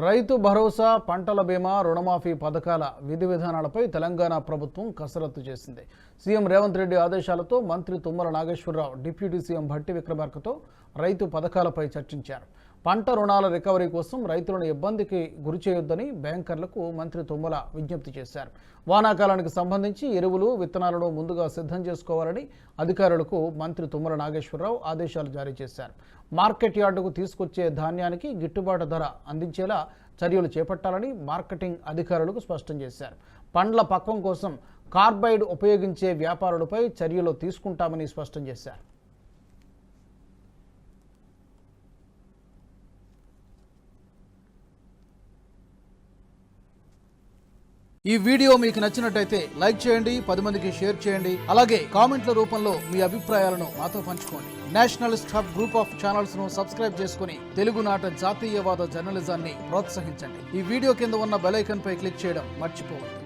రైతు భరోసా, పంటల బీమా, రుణమాఫీ పథకాల విధి విధానాలపై తెలంగాణ ప్రభుత్వం కసరత్తు చేసింది. సీఎం రేవంత్ రెడ్డి ఆదేశాలతో మంత్రి తుమ్మల నాగేశ్వరరావు డిప్యూటీ సీఎం భట్టి విక్రమార్కతో రైతు పథకాలపై చర్చించారు. పంట రుణాల రికవరీ కోసం రైతులను ఇబ్బందికి గురిచేయొద్దని బ్యాంకర్లకు మంత్రి తుమ్మల విజ్ఞప్తి చేశారు. వానాకాలానికి సంబంధించి ఎరువులు, విత్తనాలను ముందుగా సిద్ధం చేసుకోవాలని అధికారులకు మంత్రి తుమ్మల నాగేశ్వరరావు ఆదేశాలు జారీ చేశారు. మార్కెట్ యార్డుకు తీసుకొచ్చే ధాన్యానికి గిట్టుబాటు ధర అందించేలా చర్యలు చేపట్టాలని మార్కెటింగ్ అధికారులకు స్పష్టం చేశారు. పండ్ల పక్వం కోసం కార్బైడ్ ఉపయోగించే వ్యాపారులపై చర్యలు తీసుకుంటామని స్పష్టం చేశారు. ఈ వీడియో మీకు నచ్చినట్టయితే లైక్ చేయండి, 10 మందికి షేర్ చేయండి. అలాగే కామెంట్ల రూపంలో మీ అభిప్రాయాలను మాతో పంచుకోండి. Nationalist hub group of channels ను సబ్స్క్రైబ్ చేసుకుని తెలుగునాట జాతీయవాద జర్నలిజాన్ని ప్రోత్సహించండి. ఈ వీడియో కింద ఉన్న బెల్ ఐకాన్ పై క్లిక్ చేయడం మర్చిపోవద్దు.